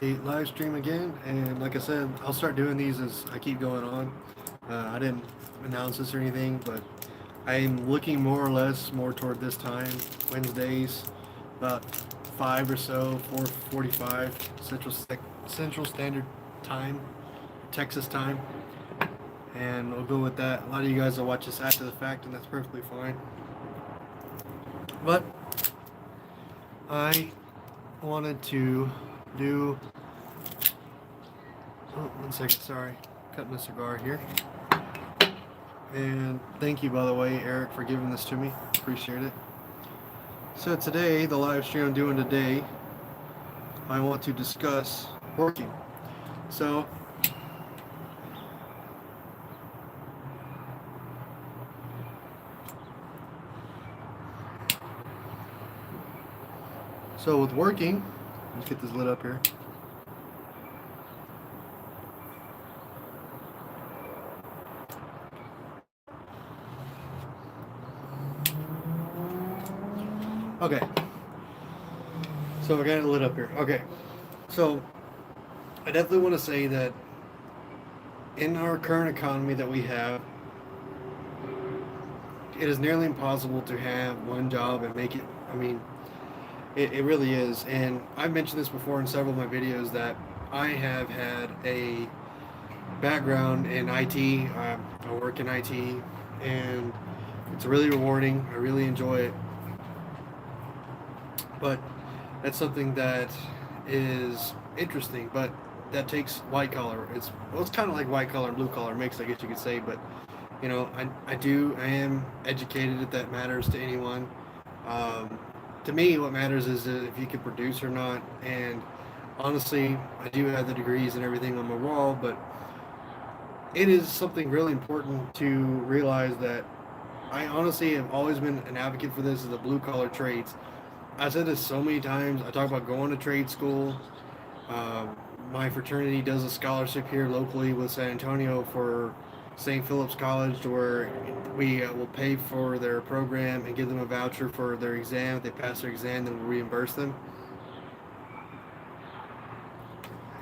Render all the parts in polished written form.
a live stream again, and like I said, I'll start doing these as I keep going on. I didn't announce this or anything, but I'm looking more or less more toward this time, Wednesdays, about 5 or so, 4:45 Central Standard Time, Texas time, and we'll go with that. A lot of you guys will watch this after the fact, and that's perfectly fine. But I wanted to do. Oh, one second, sorry. Cutting a cigar here. And thank you, by the way, Eric, for giving this to me. Appreciate it. So today, the live stream I'm doing today, I want to discuss working. So, with working, let's get this lit up here. Okay. So we're getting it lit up here. Okay. So I definitely want to say that in our current economy that we have, it is nearly impossible to have one job and make it. I mean, it really is. And I've mentioned this before in several of my videos that I have had a background in IT. I work in IT, and it's really rewarding. I really enjoy it. But that's something that is interesting, but that takes white collar. It's kind of like white collar and blue collar mix, I guess you could say. But I am educated if that matters to anyone. To me, what matters is if you can produce or not. And honestly, I do have the degrees and everything on my wall, but it is something really important to realize that I honestly have always been an advocate for this as the blue collar trades. I've said this so many times. I talk about going to trade school. Um, my fraternity does a scholarship here locally with San Antonio for St. Philip's College, to where we will pay for their program and give them a voucher for their exam. If they pass their exam, then we'll reimburse them.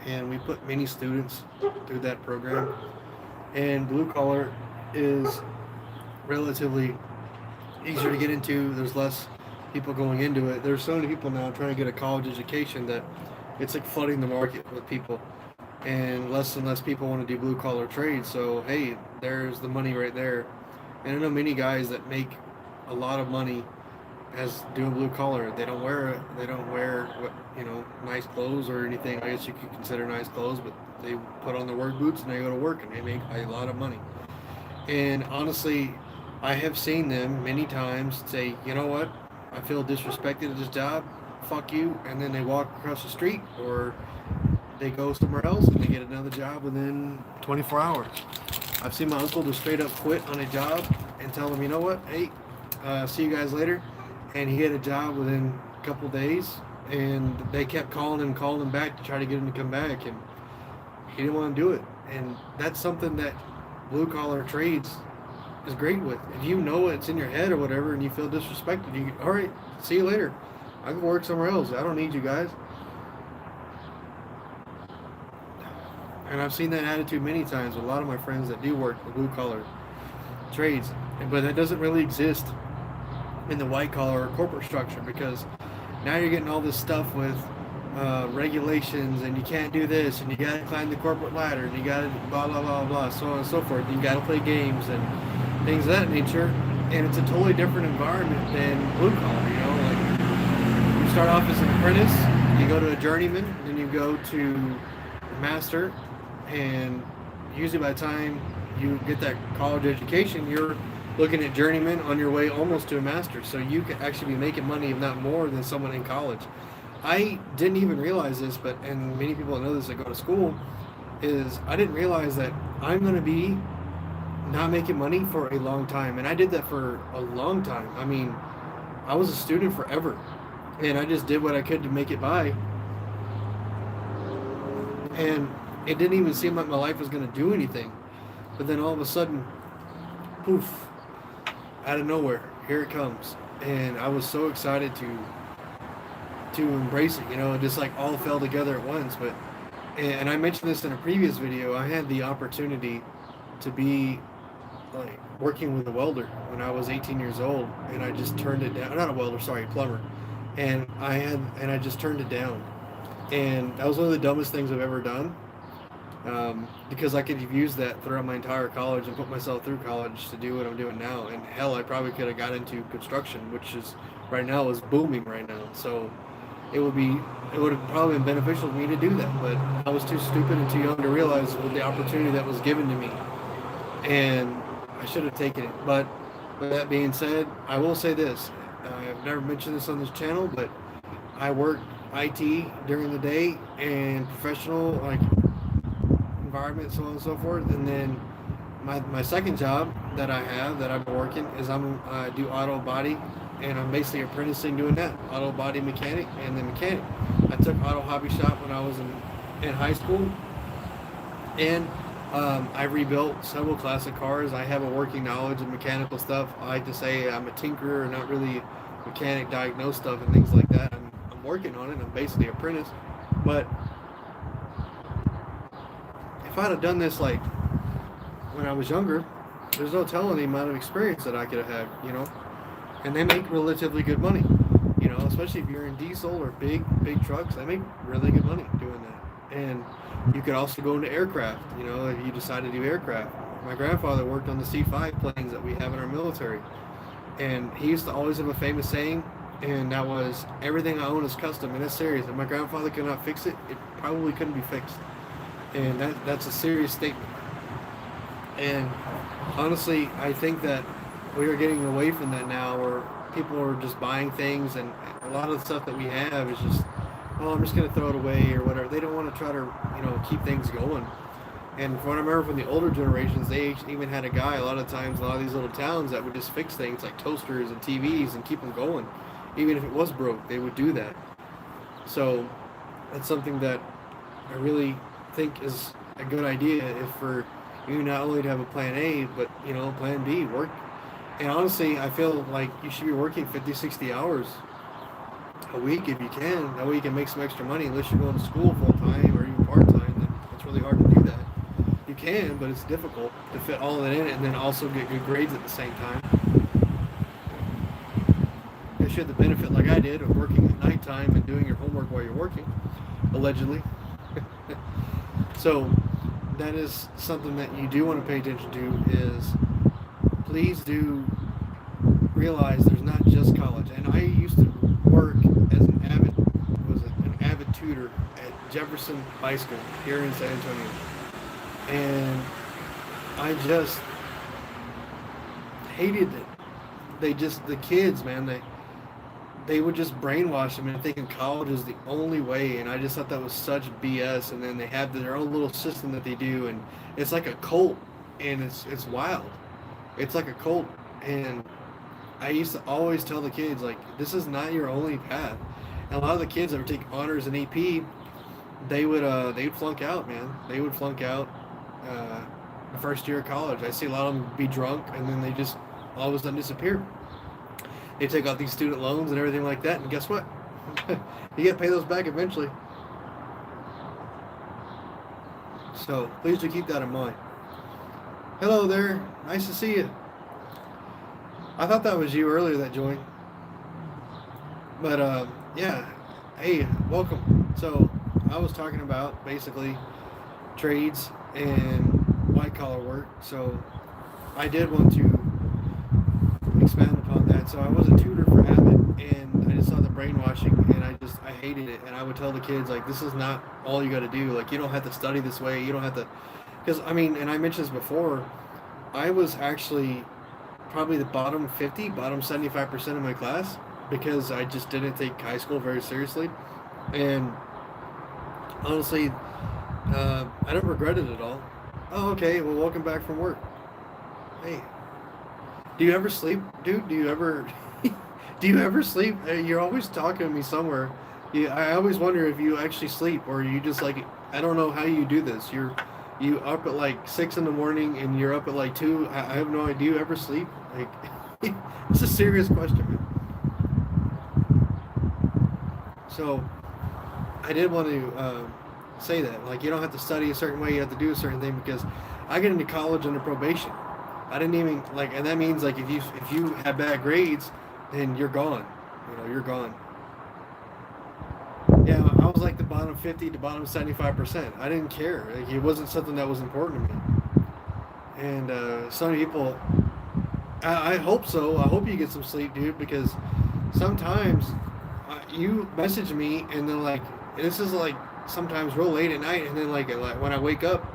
And we put many students through that program. And blue collar is relatively easier to get into. There's less people going into it. There's so many people now trying to get a college education that it's like flooding the market with people, and less people want to do blue collar trades. So hey, there's the money right there. And I know many guys that make a lot of money as doing blue collar. They don't wear what nice clothes or anything. I guess you could consider nice clothes, but they put on their work boots and they go to work and they make a lot of money. And honestly, I have seen them many times say, you know what, I feel disrespected at this job, fuck you, and then they walk across the street, or they go somewhere else and they get another job within 24 hours. I've seen my uncle just straight up quit on a job and tell them, you know what, hey, see you guys later. And he had a job within a couple days, and they kept calling him back to try to get him to come back, and he didn't want to do it. And that's something that blue collar trades is great with. If you know it's in your head or whatever and you feel disrespected, you all right, see you later. I can work somewhere else. I don't need you guys. And I've seen that attitude many times with a lot of my friends that do work the blue collar trades. But that doesn't really exist in the white collar or corporate structure, because now you're getting all this stuff with regulations, and you can't do this, and you got to climb the corporate ladder, and you got to blah blah blah blah, so on and so forth. You got to play games and things of that nature, and it's a totally different environment than blue collar. Like you start off as an apprentice, you go to a journeyman, then you go to a master, and usually by the time you get that college education, you're looking at journeyman on your way almost to a master. So you could actually be making money, if not more, than someone in college. I didn't even realize this, and many people that know this that go to school, is I didn't realize that I'm going to be not making money for a long time. And I did that for a long time. I mean, I was a student forever, and I just did what I could to make it by. And it didn't even seem like my life was going to do anything. But then all of a sudden, poof, out of nowhere, here it comes. And I was so excited to embrace it, it just like all fell together at once. But And I mentioned this in a previous video. I had the opportunity to be like working with a welder when I was 18 years old, and I just turned it down. Not a welder, sorry, a plumber. And I just turned it down. And that was one of the dumbest things I've ever done, because I could have used that throughout my entire college and put myself through college to do what I'm doing now. And hell, I probably could have got into construction, which is right now is booming right now. So it would be it would have probably been beneficial for me to do that, but I was too stupid and too young to realize the opportunity that was given to me, and I should have taken it. But with that being said, I will say this: I've never mentioned this on this channel, but I work IT during the day and professional like environment, so on and so forth. And then my second job that I have that I've been working is I do auto body, and I'm basically apprenticing doing that, auto body mechanic and then mechanic. I took auto hobby shop when I was in high school, and I rebuilt several classic cars. I have a working knowledge of mechanical stuff. I like to say I'm a tinkerer, not really mechanic, diagnose stuff and things like that. I'm working on it. I'm basically an apprentice. But if I'd have done this like when I was younger, there's no telling the amount of experience that I could have had, you know. And they make relatively good money, you know, especially if you're in diesel or big trucks. They make really good money doing that. And you could also go into aircraft, you know, if you decide to do aircraft. My grandfather worked on the C-5 planes that we have in our military, and he used to always have a famous saying, and that was, everything I own is custom. And that's serious. If my grandfather could not fix it, it probably couldn't be fixed. And that's a serious statement. And honestly, I think that we are getting away from that now, where people are just buying things, and a lot of the stuff that we have is just, oh, I'm just going to throw it away or whatever. They don't want to try to, you know, keep things going. And from what I remember from the older generations, they even had a guy a lot of times in a lot of these little towns that would just fix things like toasters and TVs and keep them going. Even if it was broke, they would do that. So that's something that I really think is a good idea, if for you not only to have a plan A, but, you know, plan B, work. And honestly, I feel like you should be working 50, 60 hours a week if you can. That way you can make some extra money, unless you're going to school full time or even part time. Then it's really hard to do that. You can, but it's difficult to fit all of it in and then also get good grades at the same time. You should have the benefit, like I did, of working at nighttime and doing your homework while you're working, allegedly. So that is something that you do want to pay attention to, is please do realize there's not just college. And I used to work as an avid tutor at Jefferson High School here in San Antonio. And I just hated it. The kids, man, they would just brainwash them into thinking college is the only way, and I just thought that was such BS. And then they have their own little system that they do, and it's like a cult, and it's wild. It's like a cult. And I used to always tell the kids, like, this is not your only path. And a lot of the kids that would take honors in AP, they'd flunk out, man. They would flunk out the first year of college. I see a lot of them be drunk, and then they just all of a sudden disappear. They take out these student loans and everything like that, and guess what? You got to pay those back eventually. So please do keep that in mind. Hello there. Nice to see you. I thought that was you earlier that joined. But yeah. Hey, welcome. So I was talking about basically trades and white collar work. So I did want to expand upon that. So I was a tutor for Abbott, and I just saw the brainwashing, and I hated it. And I would tell the kids, like, this is not all you got to do. Like, you don't have to study this way. You don't have to, because I mean, and I mentioned this before, I was actually probably the bottom 75% of my class, because I just didn't take high school very seriously. And honestly, I don't regret it at all. Oh, okay. Well, welcome back from work. Hey, do you ever sleep, dude? Do you ever sleep? You're always talking to me somewhere. I always wonder if you actually sleep, or you just, like, I don't know how you do this. You up at like 6 in the morning and you're up at like 2. I have no idea. Do you ever sleep? Like, it's a serious question, man. So I did want to say that. Like, you don't have to study a certain way, you have to do a certain thing, because I get into college under probation. I didn't even like, and that means like if you have bad grades, then you're gone. You know, you're gone. Yeah, I was like the bottom 50 to bottom 75%. I didn't care. Like, it wasn't something that was important to me. And some people, I hope so. I hope you get some sleep, dude, because sometimes you message me and then like this is like sometimes real late at night, and then like when I wake up,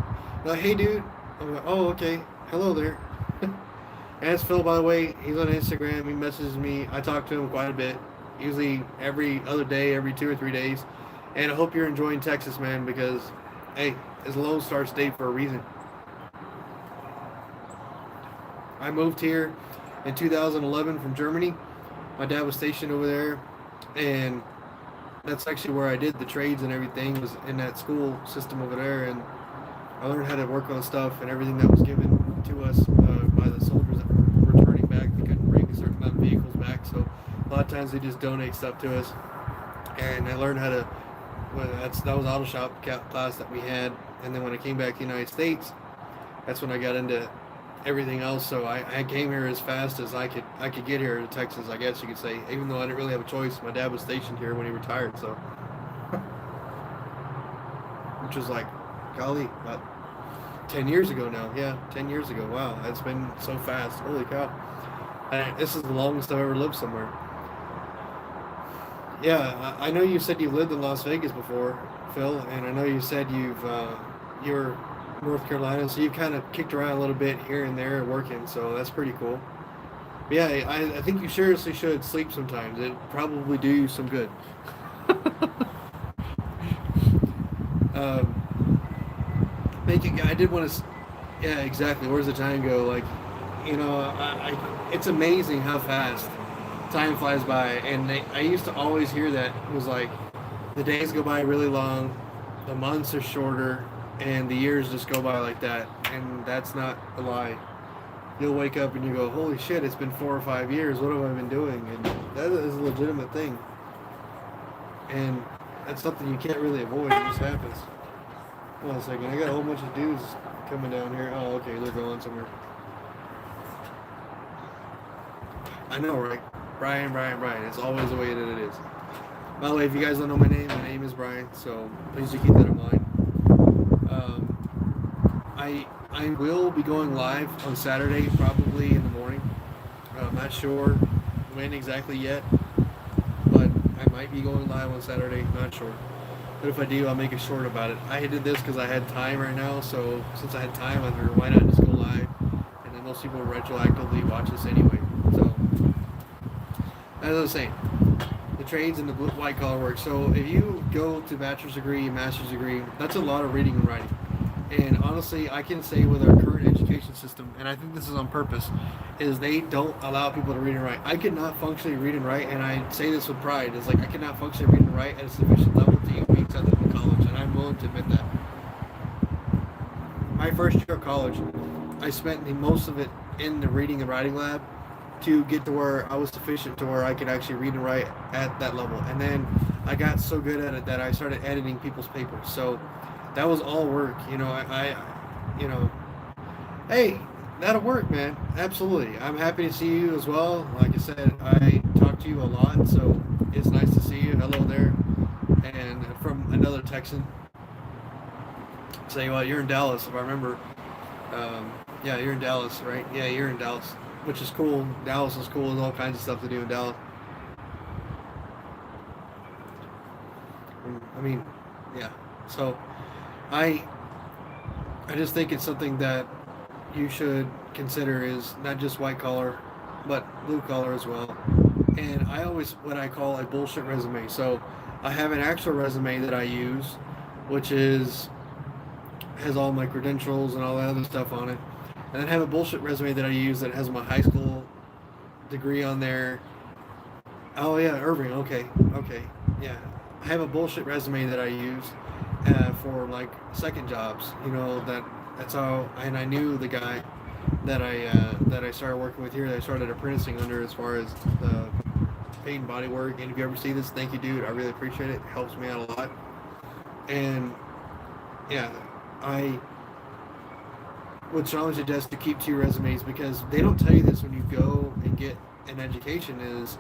like, hey, dude, I'm like, oh, okay, hello there. And it's Phil, by the way. He's on Instagram. He messages me. I talk to him quite a bit, usually every other day, every 2 or 3 days. And I hope you're enjoying Texas, man, because hey, it's Lone Star State for a reason. I moved here in 2011 from Germany. My dad was stationed over there, and that's actually where I did the trades and everything, was in that school system over there. And I learned how to work on stuff and everything that was given to us by the soldiers that were returning back. They couldn't bring a certain amount of vehicles back, so a lot of times they just donate stuff to us. And I learned how to. Well, that was auto shop class that we had, and then when I came back to the United States, that's when I got into everything else. So I came here as fast as I could get here to Texas, I guess you could say. Even though I didn't really have a choice, my dad was stationed here when he retired, so which was like, golly, about 10 years ago now. Yeah, 10 years ago. Wow, that's been so fast. Holy cow! And this is the longest I've ever lived somewhere. Yeah, I know you said you lived in Las Vegas before, Phil, and I know you said you're North Carolina, so you've kind of kicked around a little bit here and there working, so that's pretty cool. But yeah, I think you seriously should sleep sometimes. It probably do you some good. Thank you. I did want to. Yeah, exactly. Where's the time go? Like, it's amazing how fast time flies by. And I used to always hear that it was like the days go by really long, the months are shorter, and the years just go by like that. And that's not a lie. You'll wake up and you go, holy shit, it's been 4 or 5 years. What have I been doing? And that is a legitimate thing. And that's something you can't really avoid. It just happens. Hold on a second. I got a whole bunch of dudes coming down here. Oh, okay. They're going somewhere. I know, right? Brian. It's always the way that it is. By the way, if you guys don't know my name is Brian. So please do keep that in mind. I will be going live on Saturday, probably in the morning. I'm not sure when exactly yet, but I might be going live on Saturday. Not sure. But if I do, I'll make it short about it. I did this because I had time right now, so since I had time, I figured why not just go live, and then most people will retroactively watch this anyway. So, as I was saying, the trades and the white collar work. So if you go to bachelor's degree, master's degree, that's a lot of reading and writing. And honestly, I can say with our current education system, and I think this is on purpose, is they don't allow people to read and write. I could not functionally read and write, and I say this with pride. It's like I cannot functionally read and write at a sufficient level to even be accepted in college, and I'm willing to admit that. My first year of college, I spent most of it in the reading and writing lab to get to where I was sufficient to where I could actually read and write at that level. And then I got so good at it that I started editing people's papers. So that was all work, hey, that'll work, man. Absolutely. I'm happy to see you as well. Like I said, I talk to you a lot, so it's nice to see you. Hello there. And from another Texan. Say, well, you're in Dallas, if I remember. Yeah, you're in Dallas, right? Yeah, you're in Dallas, which is cool. Dallas is cool. There's all kinds of stuff to do in Dallas. I mean, yeah. So I just think it's something that you should consider is not just white collar, but blue collar as well. And I always what I call a bullshit resume. So I have an actual resume that I use, which has all my credentials and all that other stuff on it. And then I have a bullshit resume that I use that has my high school degree on there. Oh yeah, Irving. Okay, yeah. I have a bullshit resume that I use for like second jobs. That's how. And I knew the guy that I started working with here. That I started apprenticing under as far as the paint and body work. And if you ever see this, thank you, dude. I really appreciate it. It helps me out a lot. And yeah, I would strongly suggest to keep 2 resumes, because they don't tell you this when you go and get an education. Is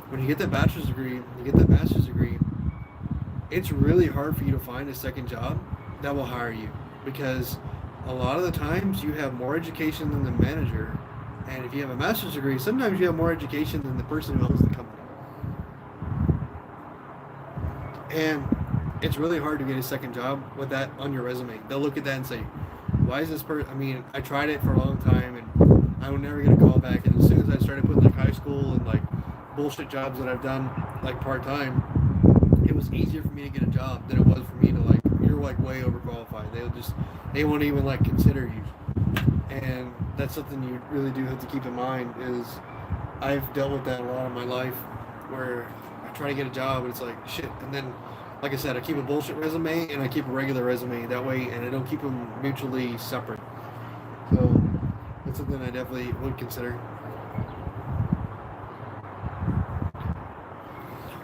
when you get that bachelor's degree, you get that master's degree, it's really hard for you to find a second job that will hire you, because a lot of the times you have more education than the manager, and if you have a master's degree, sometimes you have more education than the person who owns the company. And it's really hard to get a second job with that on your resume. They'll look at that and say, why is this person? I mean, I tried it for a long time and I would never get a call back. And as soon as I started putting like high school and like bullshit jobs that I've done like part time, it was easier for me to get a job than it was for me to like, you're like way overqualified. They won't even like consider you. And that's something you really do have to keep in mind. Is I've dealt with that a lot in my life, where I try to get a job and it's like shit, and then like I said, I keep a bullshit resume and I keep a regular resume that way, and I don't keep them mutually separate. So that's something I definitely would consider.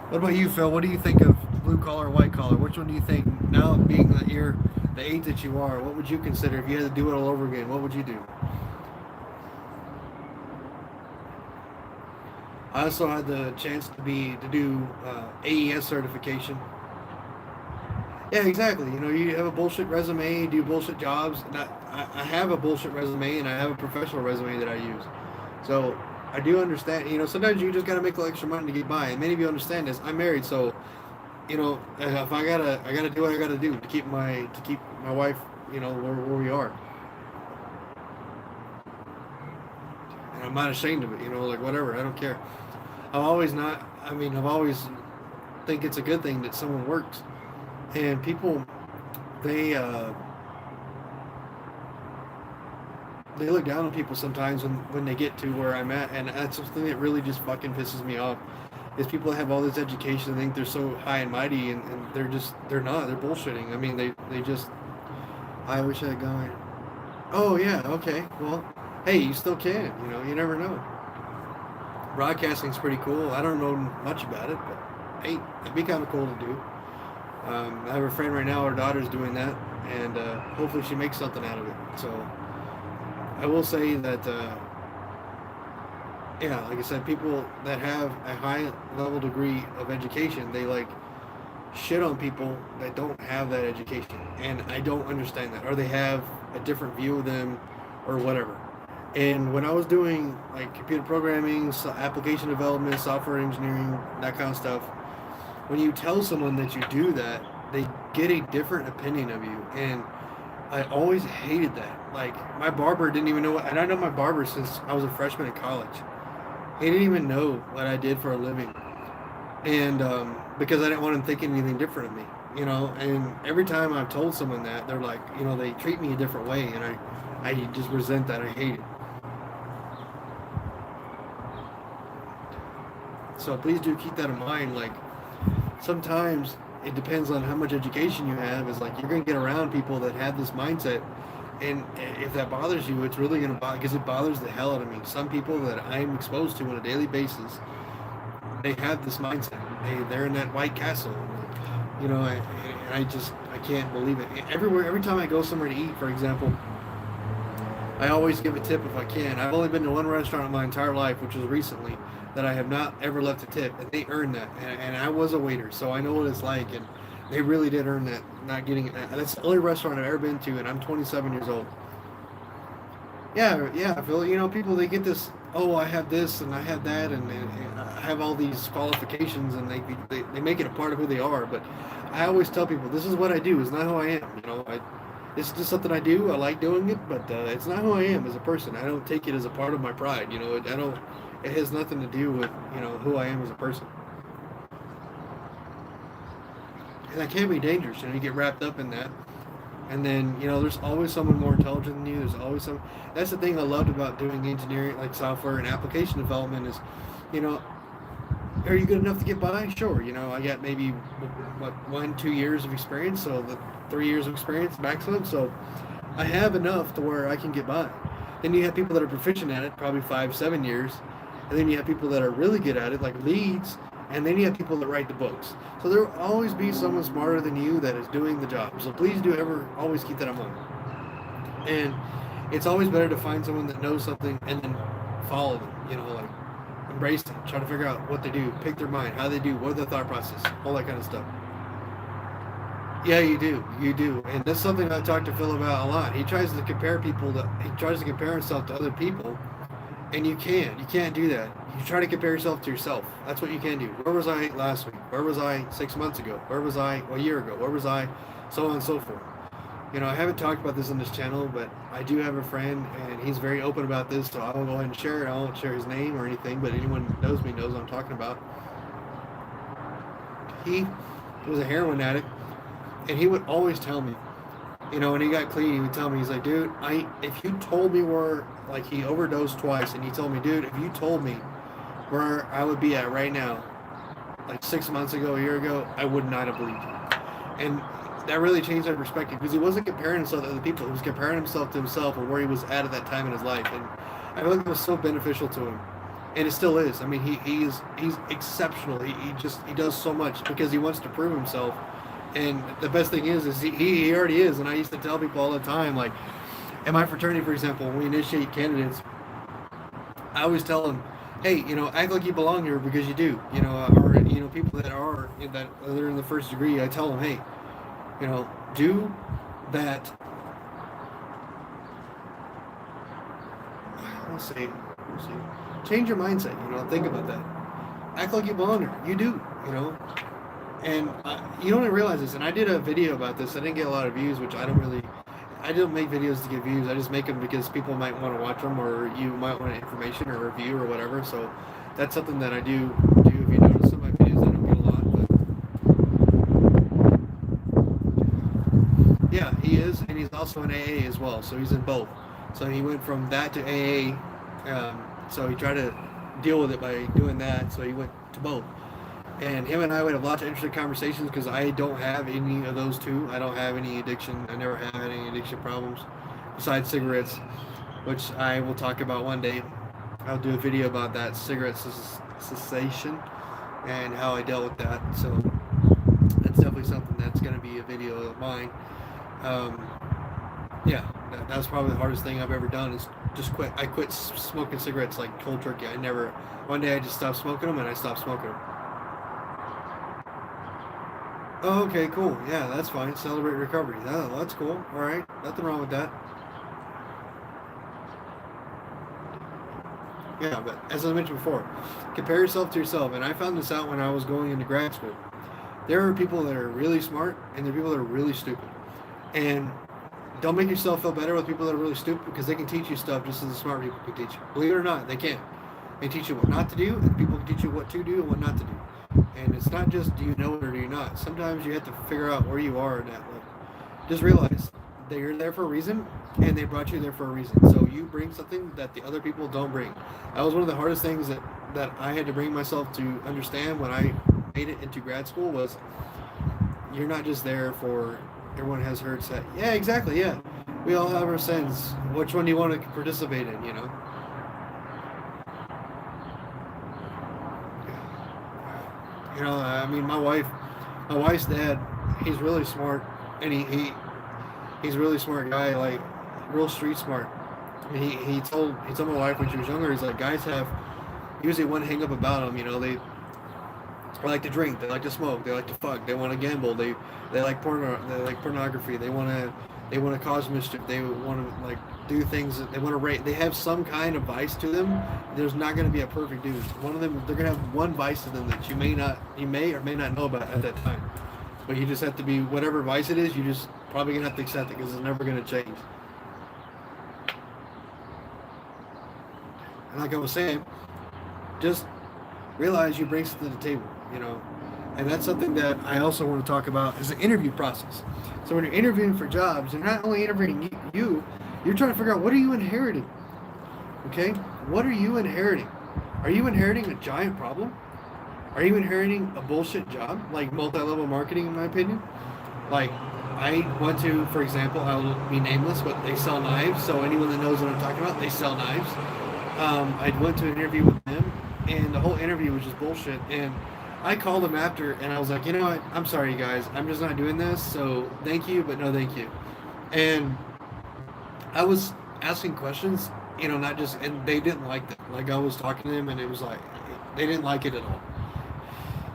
What about you, Phil? What do you think of blue collar, white collar? Which one do you think, now being that you're the age that you are, what would you consider if you had to do it all over again? What would you do? I also had the chance to do AES certification. Yeah, exactly. You know, you have a bullshit resume, you do bullshit jobs. And I have a bullshit resume and I have a professional resume that I use. So I do understand. You know, sometimes you just gotta make a little extra money to get by. And many of you understand this. I'm married, so you know, if I gotta do what I gotta do to keep my wife, you know, where we are. And I'm not ashamed of it. You know, like whatever. I don't care. I've always not. I mean, I've always think it's a good thing that someone works. And people, they they look down on people sometimes when they get to where I'm at, and that's something that really just fucking pisses me off. Is people that have all this education and think they're so high and mighty, and they're not. They're bullshitting. I mean, they just. I wish I had gone. Oh yeah, okay. Well, hey, you still can. You know, you never know. Broadcasting's pretty cool. I don't know much about it, but hey, it'd be kind of cool to do. I have a friend right now, her daughter's doing that, and hopefully she makes something out of it. So I will say that, yeah, like I said, people that have a high level degree of education, they like shit on people that don't have that education. And I don't understand that. Or they have a different view of them or whatever. And when I was doing like computer programming, application development, software engineering, that kind of stuff, when you tell someone that you do that, they get a different opinion of you. And I always hated that. Like, my barber didn't even know what, and I know my barber since I was a freshman in college. He didn't even know what I did for a living. And because I didn't want him thinking anything different of me, you know. And every time I've told someone that, they're like, you know, they treat me a different way. And I just resent that. I hate it. So please do keep that in mind. Like, sometimes it depends on how much education you have. Is like you're going to get around people that have this mindset, and if that bothers you, it's really going to bother, because it bothers the hell out of me. Some people that I'm exposed to on a daily basis, they have this mindset. They're in that White Castle, you know. I can't believe it. Every time I go somewhere to eat, for example, I always give a tip if I can. I've only been to one restaurant in my entire life, which was recently, that I have not ever left a tip, and they earned that. And I was a waiter, so I know what it's like, and they really did earn that, not getting it. That's the only restaurant I've ever been to, and I'm 27 years old. Yeah, Phil. You know, people, they get this, oh, I have this, and I have that, and I have all these qualifications, and they make it a part of who they are. But I always tell people, this is what I do. It's not who I am. You know, it's just something I do. I like doing it, but it's not who I am as a person. I don't take it as a part of my pride. You know, I don't. It has nothing to do with, you know, who I am as a person. And that can be dangerous. You know, you get wrapped up in that. And then, you know, there's always someone more intelligent than you. There's always some. That's the thing I loved about doing engineering, like software and application development, is, you know, are you good enough to get by? Sure. You know, I got maybe, 1-2 years of experience. So the 3 years of experience maximum. So I have enough to where I can get by. Then you have people that are proficient at it, probably 5-7 years. And then you have people that are really good at it, like leads, And then you have people that write the books. So there will always be someone smarter than you that is doing the job. So please do ever always keep that in mind. And it's always better to find someone that knows something and then follow them. Like embrace them, try to figure out what they do, pick their mind, how they do, what their thought process, all that kind of stuff. Yeah, you do, and that's something I talk to Phil about a lot. He tries to compare himself to other people, and you can't do that. You try to compare yourself to yourself. That's what you can do. Where was I last week? Where was I 6 months ago? Where was I a year ago? Where was I, so on and so forth. I haven't talked about this on this channel, but I do have a friend, and he's very open about this, so I will go ahead and share it. I won't share his name or anything, but anyone who knows me knows what I'm talking about. He was a heroin addict, and he would always tell me, when he got clean, he would tell me, he's like, dude, if you told me where, like, he overdosed twice, and he told me, dude, if you told me where I would be at right now, like 6 months ago, a year ago, I would not have believed you. And that really changed my perspective, because he wasn't comparing himself to other people. He was comparing himself to himself and where he was at that time in his life. And I feel like it was so beneficial to him. And it still is. I mean, he's exceptional. He does so much because he wants to prove himself. And the best thing is he already is. And I used to tell people all the time, like, in my fraternity, for example, when we initiate candidates, I always tell them, hey, act like you belong here, because you do. Or people that are in the first degree, I tell them, hey, do that. Let's see. Change your mindset. Think about that. Act like you belong here. You do. And you don't even realize this. And I did a video about this. I didn't get a lot of views, which I don't make videos to get views. I just make them because people might want to watch them, or you might want information or a review or whatever. So that's something that I do. If you notice some of my videos, I don't get a lot, but yeah, he is, and he's also in AA as well. So he's in both. So he went from that to AA. So he tried to deal with it by doing that. So he went to both. And him and I would have lots of interesting conversations, because I don't have any of those two. I don't have any addiction. I never have any addiction problems besides cigarettes, which I will talk about one day. I'll do a video about that, cigarette cessation, and how I dealt with that. So that's definitely something that's going to be a video of mine. Yeah, that's probably the hardest thing I've ever done, is just quit. I quit smoking cigarettes like cold turkey. One day I just stopped smoking them, and I stopped smoking them. Oh, okay, cool. Yeah, that's fine. Celebrate recovery. That's cool. All right. Nothing wrong with that. Yeah, but as I mentioned before, compare yourself to yourself. And I found this out when I was going into grad school. There are people that are really smart, and there are people that are really stupid. And don't make yourself feel better with people that are really stupid, because they can teach you stuff just as the smart people can teach you. Believe it or not, they can. They teach you what not to do, and people can teach you what to do and what not to do. And it's not just do you know it or do you not. Sometimes you have to figure out where you are in that level. Just realize that you're there for a reason, and they brought you there for a reason. So you bring something that the other people don't bring. That was one of the hardest things that I had to bring myself to understand when I made it into grad school, was you're not just there for everyone has heard say, yeah, exactly, yeah. We all have our sins. Which one do you want to participate in, I mean, my wife's dad, he's really smart, and he's a really smart guy, like real street smart. And he told my wife when she was younger, he's like, guys have usually one hang up about them, they like to drink, they like to smoke, they like to fuck, they want to gamble, they like pornography, they want to cause mischief, they want to like do things, they want to rate, they have some kind of vice to them. There's not going to be a perfect dude. One of them, they're going to have one vice to them that you may or may not know about at that time, but you just have to be, whatever vice it is, you just probably going to have to accept it, because it's never going to change. And like I was saying, just realize you bring something to the table, and that's something that I also want to talk about, is the interview process. So when you're interviewing for jobs, you're not only interviewing you're trying to figure out, what are you inheriting? Okay? What are you inheriting? Are you inheriting a giant problem? Are you inheriting a bullshit job, like multi-level marketing, in my opinion? Like, I went to, for example, I'll be nameless, but they sell knives, so anyone that knows what I'm talking about, they sell knives. I went to an interview with them, and the whole interview was just bullshit, and I called him after, and I was like, you know what? I'm sorry, you guys. I'm just not doing this. So thank you, but no, thank you. And I was asking questions, not just, and they didn't like that. Like I was talking to them, and it was like they didn't like it at all.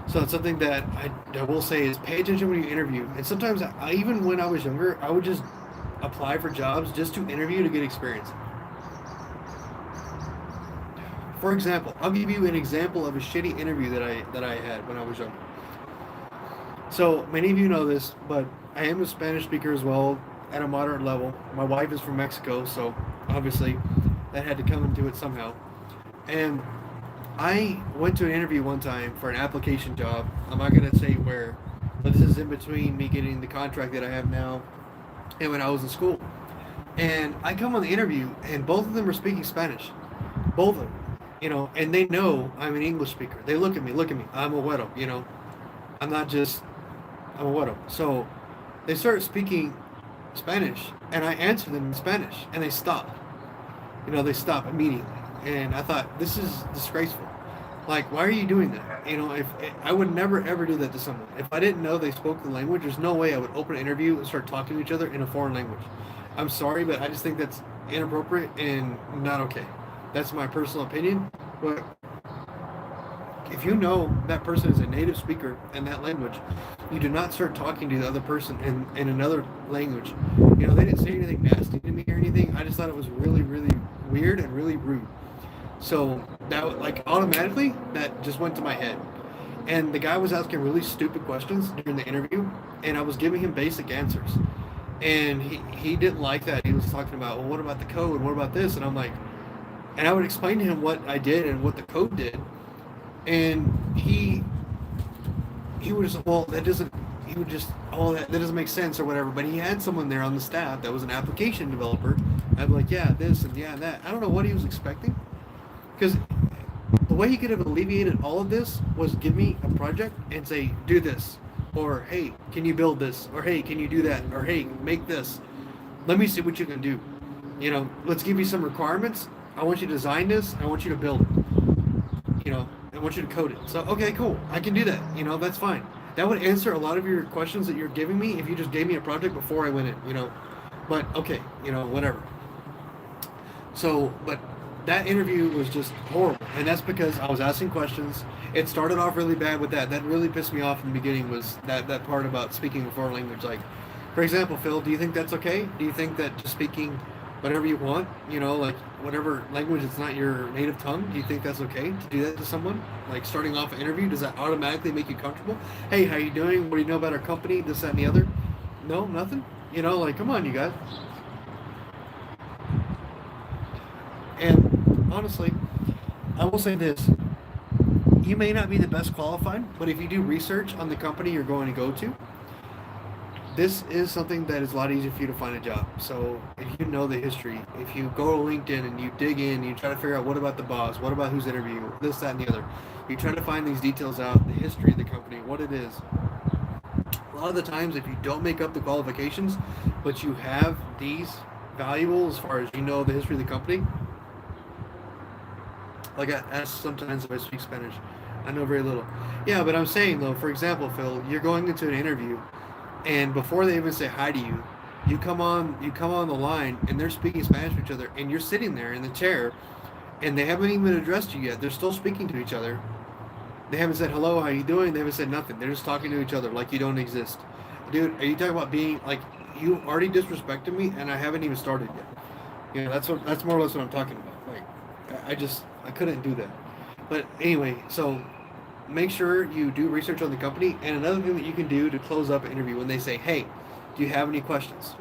So it's something that I will say is pay attention when you interview. And sometimes, even when I was younger, I would just apply for jobs just to interview to get experience. For example, I'll give you an example of a shitty interview that I had when I was younger. So many of you know this, but I am a Spanish speaker as well at a moderate level. My wife is from Mexico, so obviously that had to come into it somehow. And I went to an interview one time for an application job. I'm not going to say where, but this is in between me getting the contract that I have now and when I was in school. And I come on the interview, and both of them are speaking Spanish. Both of them. And they know I'm an English speaker. They look at me. I'm a güero. I'm not just, I'm a güero. So they start speaking Spanish, and I answer them in Spanish, and they stop. They stop immediately. And I thought, this is disgraceful. Like, why are you doing that? If I would never ever do that to someone. If I didn't know they spoke the language, there's no way I would open an interview and start talking to each other in a foreign language. I'm sorry, but I just think that's inappropriate and not okay. That's my personal opinion. But if you know that person is a native speaker in that language, you do not start talking to the other person in another language. They didn't say anything nasty to me or anything. I just thought it was really, really weird and really rude. So that, like, automatically, that just went to my head. And the guy was asking really stupid questions during the interview, and I was giving him basic answers. And he didn't like that. He was talking about, well, what about the code? What about this? And I'm like, and I would explain to him what I did and what the code did. And he would just, well, that doesn't, he would just, oh, that doesn't make sense or whatever. But he had someone there on the staff that was an application developer. I'd be like, yeah, this and yeah, that. I don't know what he was expecting. Because the way he could have alleviated all of this was give me a project and say, do this. Or, hey, can you build this? Or, hey, can you do that? Or, hey, make this. Let me see what you can do. Let's give you some requirements. I want you to design this. I want you to build it. I want you to code it. So, okay, cool. I can do that. That's fine. That would answer a lot of your questions that you're giving me if you just gave me a project before I went in, But, okay, whatever. So, but that interview was just horrible, and that's because I was asking questions. It started off really bad with that. That really pissed me off in the beginning, was that part about speaking a foreign language. Like, for example, Phil, do you think that's okay? Do you think that just speaking whatever you want, like whatever language it's not your native tongue, do you think that's okay to do that to someone? Like, starting off an interview, does that automatically make you comfortable? Hey, how you doing? What do you know about our company? This, that, and the other? No, nothing? Like, come on, you guys. And honestly, I will say this. You may not be the best qualified, but if you do research on the company you're going to go to, this is something that is a lot easier for you to find a job. So if you know the history, if you go to LinkedIn and you dig in, you try to figure out what about the boss, what about who's interviewing, this, that, and the other. You try to find these details out, the history of the company, what it is. A lot of the times, if you don't make up the qualifications, but you have these valuable as far as you know the history of the company, like I ask sometimes if I speak Spanish. I know very little. Yeah, but I'm saying though, for example, Phil, you're going into an interview, and before they even say hi to you, you come on the line, and they're speaking Spanish to each other, and you're sitting there in the chair, and they haven't even addressed you yet. They're still speaking to each other. They haven't said hello, how you doing? They haven't said nothing. They're just talking to each other like you don't exist. Dude, are you talking about being like, you already disrespected me, and I haven't even started yet? That's more or less what I'm talking about. Like, I couldn't do that. But anyway, so make sure you do research on the company. And another thing that you can do to close up an interview, when they say, hey, do you have any questions?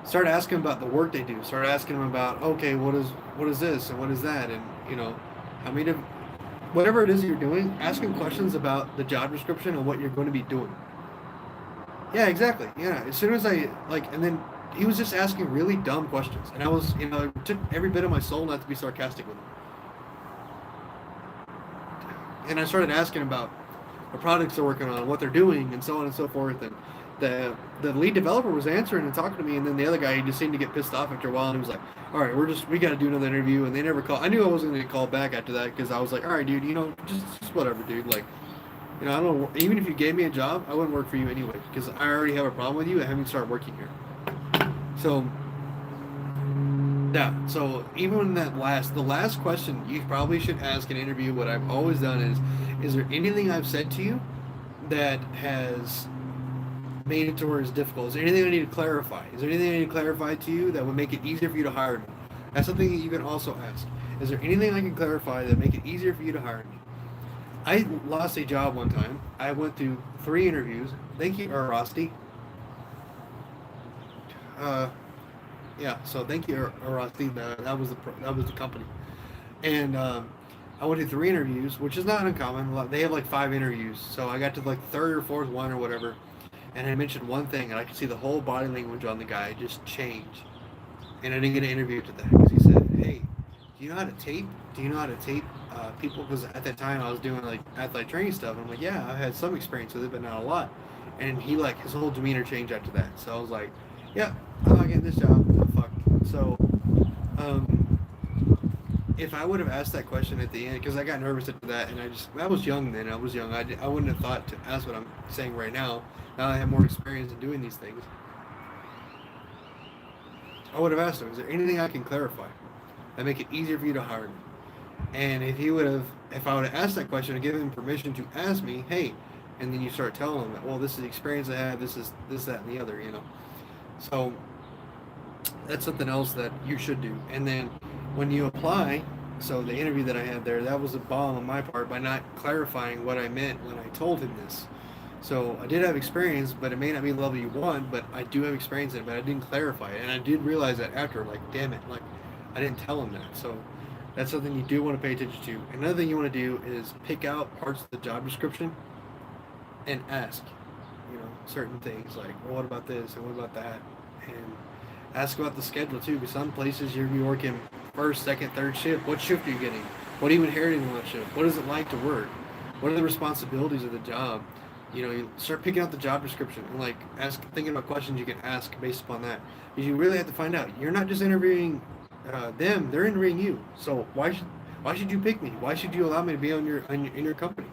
Start asking about the work they do. Start asking them about, okay, what is this and what is that? And, whatever it is that you're doing, ask them questions about the job description and what you're going to be doing. Yeah, exactly. Yeah, as soon as and then he was just asking really dumb questions. And I was, it took every bit of my soul not to be sarcastic with him. And I started asking about the products they're working on, what they're doing, and so on and so forth. And the lead developer was answering and talking to me, and then the other guy, he just seemed to get pissed off after a while, and he was like, all right, we got to do another interview. And they never called. I knew I wasn't going to get called back after that, because I was like, all right, dude, just whatever, dude. Like, You know, I don't. Even if you gave me a job, I wouldn't work for you anyway because I already have a problem with you and having to start working here. So yeah. So even in the last question you probably should ask in an interview. What I've always done is there anything I've said to you that has made it to where it's difficult? Is there anything I need to clarify? Is there anything I need to clarify to you that would make it easier for you to hire me? That's something that you can also ask. Is there anything I can clarify that make it easier for you to hire me? I lost a job one time. I went through 3 interviews. Thank you, Rusty. Uh, yeah. So thank you, Rusty. That was the company, and I went through 3 interviews, which is not uncommon. They have like 5 interviews, so I got to like third or fourth one or whatever, and I mentioned one thing, and I could see the whole body language on the guy just change, and I didn't get an interview to that because he said, "Hey, do you know how to tape? Do you know how to tape people?" Because at that time I was doing like athletic training stuff. And I'm like, "Yeah, I've had some experience with it, but not a lot." And he like his whole demeanor changed after that. So I was like, "Yeah, I'm not getting this job. I'm fucked." So, um, if I would have asked that question at the end, because I got nervous after that, and I was young then. I was young. I wouldn't have thought to ask what I'm saying right now. Now that I have more experience in doing these things, I would have asked him, "Is there anything I can clarify that make it easier for you to hire me?" And if I would have asked that question and given him permission to ask me, "Hey," and then you start telling him that, "Well, this is the experience I had. This is this, that, and the other," you know. So that's something else that you should do. And then when you apply, so the interview that I had there, that was a bomb on my part by not clarifying what I meant when I told him this. So I did have experience, but it may not be the level you want, but I do have experience in it, but I didn't clarify it. And I did realize that after, like, damn it, like, I didn't tell him that. So that's something you do want to pay attention to. Another thing you want to do is pick out parts of the job description and ask, certain things like, well, what about this and what about that? And ask about the schedule too, because some places you're working first, second, third shift. What shift are you getting? What are you inheriting on that shift? What is it like to work? What are the responsibilities of the job? You start picking out the job description and like thinking about questions you can ask based upon that. Because you really have to find out. You're not just interviewing them; they're interviewing you. So why should you pick me? Why should you allow me to be in your company?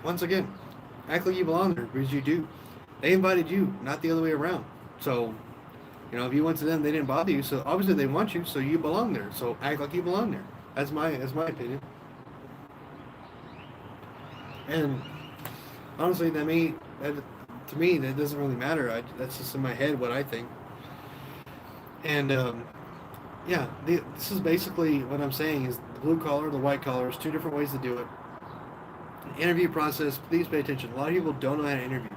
Once again, act like you belong there because you do. They invited you, not the other way around. So, if you went to them, they didn't bother you. So obviously they want you, so you belong there. So act like you belong there. That's my opinion. And honestly, to me, that doesn't really matter. That's just in my head what I think. And yeah, this is basically what I'm saying is the blue collar, the white collar. There's 2 different ways to do it. The interview process, please pay attention. A lot of people don't know how to interview.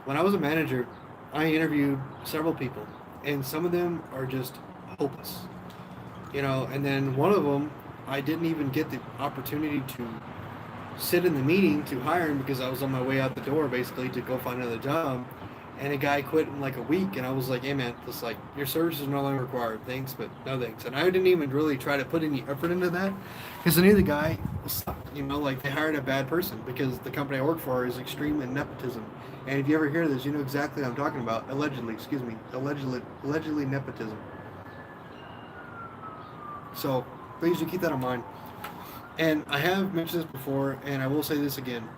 When I was a manager, I interviewed several people, and some of them are just hopeless. And then one of them, I didn't even get the opportunity to sit in the meeting to hire him because I was on my way out the door basically to go find another job. And a guy quit in like a week, and I was like, "Hey man, just like your service is no longer required. Thanks, but no thanks." And I didn't even really try to put any effort into that because I knew the guy sucked. Like they hired a bad person because the company I work for is extreme in nepotism. And if you ever hear this, you know exactly what I'm talking about. Allegedly nepotism. So please do keep that in mind. And I have mentioned this before, and I will say this again.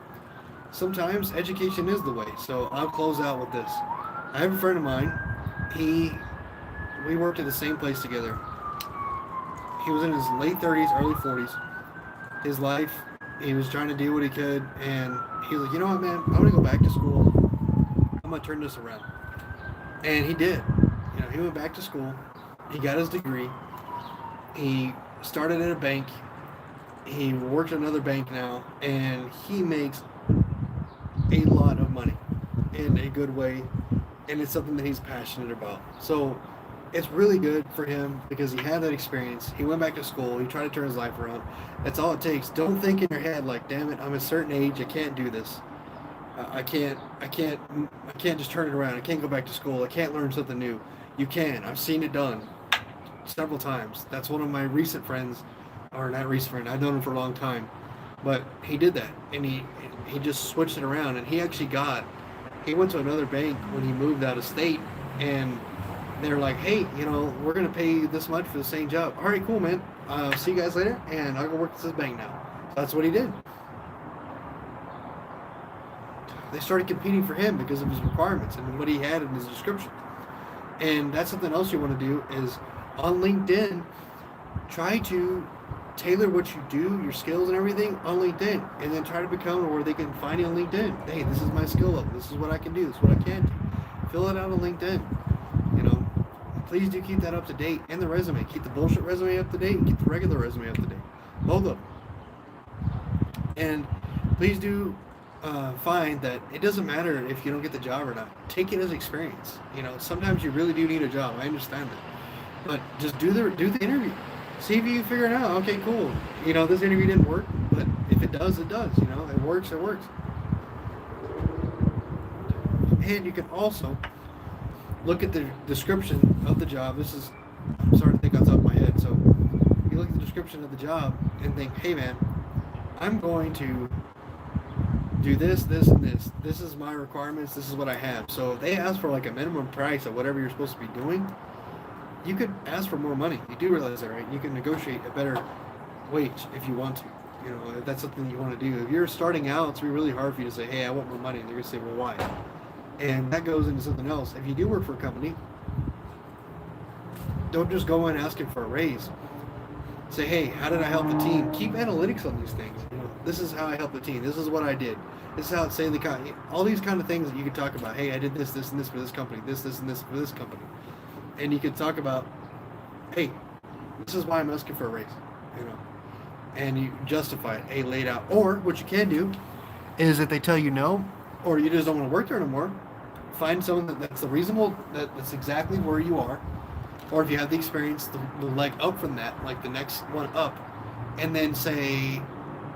Sometimes education is the way. So I'll close out with this. I have a friend of mine. We worked at the same place together. He was in his late 30s, early 40s. His life, he was trying to do what he could, and he was like, "You know what, man? I'm going to go back to school. I'm going to turn this around." And he did. He went back to school. He got his degree. He started at a bank. He works at another bank now, and he makes a lot of money in a good way, and it's something that he's passionate about. So it's really good for him because he had that experience. He went back to school. He tried to turn his life around. That's all it takes. Don't think in your head like, "Damn it, I'm a certain age. I can't do this. I can't just turn it around. I can't go back to school. I can't learn something new." You can. I've seen it done several times. That's one of my recent friends, or not recent friend. I've known him for a long time, but he did that, and he just switched it around, and he went to another bank when he moved out of state, and they're like, "Hey, we're going to pay you this much for the same job." "All right, cool, man. See you guys later, and I'll go work at this bank now." So that's what he did. they started competing for him because of his requirements and what he had in his description. And that's something else you want to do is on LinkedIn, try to tailor what you do, your skills and everything on LinkedIn, and then try to become where they can find you on LinkedIn. Hey, this is my skill level. This is what I can do. This is what I can't do. Fill it out on LinkedIn. You know, please do keep that up to date. And the resume. Keep the bullshit resume up to date and keep the regular resume up to date. Both of them. And please do find that it doesn't matter if you don't get the job or not. Take it as experience. You know, sometimes you really do need a job. I understand that. But just do the interview. See if you can figure it out. Okay, cool. You know, this interview didn't work, but if it does, it does. You know, it works, it works. And you can also look at the description of the job. I'm starting to think on top of my head. So you look at the description of the job and think, hey man, I'm going to do this, this, and this. This is my requirements. This is what I have. So if they ask for like a minimum price of whatever you're supposed to be doing, you could ask for more money. You do realize that, right? You can negotiate a better wage if you want to. You know, if that's something you want to do. If you're starting out, it's really hard for you to say, hey, I want more money. And they're going to say, well, why? And that goes into something else. If you do work for a company, don't just go in asking for a raise. Say, hey, how did I help the team? Keep analytics on these things. You know, this is how I helped the team. This is what I did. This is how it saved the company. All these kind of things that you could talk about. Hey, I did this, this, and this for this company. This, and this for this company. And you could talk about, hey, this is why I'm asking for a raise, you know, and you justify it, hey, laid out. Or what you can do is if they tell you no, or you just don't want to work there anymore, find someone that's a reasonable, that's exactly where you are, or if you have the experience, the leg up from that, like the next one up, and then say,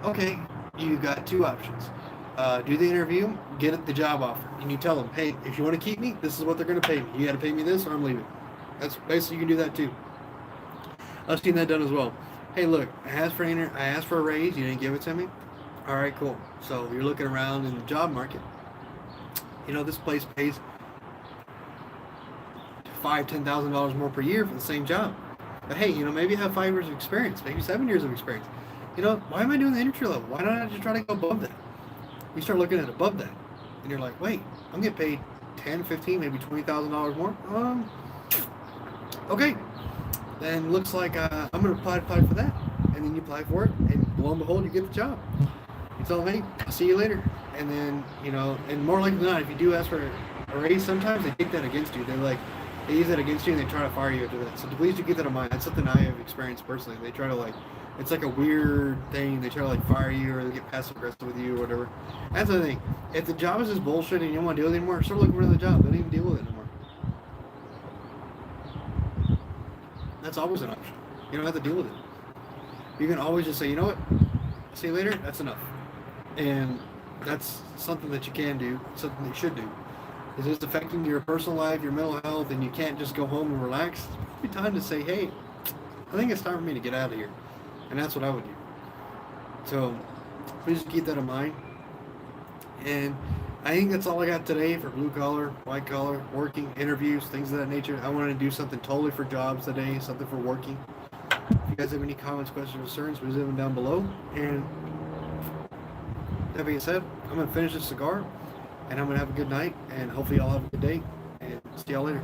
okay, you got two options. Do the interview, get the job offer, and you tell them, hey, if you want to keep me, this is what they're going to pay me. You got to pay me this, or I'm leaving. That's basically, you can do that too. I've seen that done as well. Hey, look, I asked for a raise, you didn't give it to me. All right, cool. So you're looking around in the job market. You know, this place pays $5,000-$10,000 more per year for the same job. But hey, you know, maybe you have 5 years of experience, maybe 7 years of experience. You know, why am I doing the entry level? Why don't I just try to go above that? You start looking at above that, and you're like, wait, I'm getting paid $10, $15, maybe $20,000 more. Okay, then looks like I'm going to apply for that. And then you apply for it, and lo and behold, you get the job. You tell them, hey, I'll see you later. And then, you know, and more likely than not, if you do ask for a raise, sometimes they take that against you. They use that against you, and they try to fire you after that. So please do keep that in mind. That's something I have experienced personally. They try to it's like a weird thing. They try to fire you, or they get passive aggressive with you, or whatever. That's the thing. If the job is just bullshit and you don't want to deal with it anymore, start looking for another job. Don't even deal with it anymore. That's always an option. You don't have to deal with it. You can always just say, you know what, see you later, that's enough. And that's something that you can do, something that you should do. Is it's affecting your personal life, your mental health, and you can't just go home and relax. It's time to say, hey, I think it's time for me to get out of here. And that's what I would do. So please keep that in mind. And I think that's all I got today for blue collar, white collar, working, interviews, things of that nature. I wanted to do something totally for jobs today, something for working. If you guys have any comments, questions, or concerns, please leave them down below. And that being said, I'm going to finish this cigar, and I'm going to have a good night, and hopefully y'all have a good day, and see y'all later.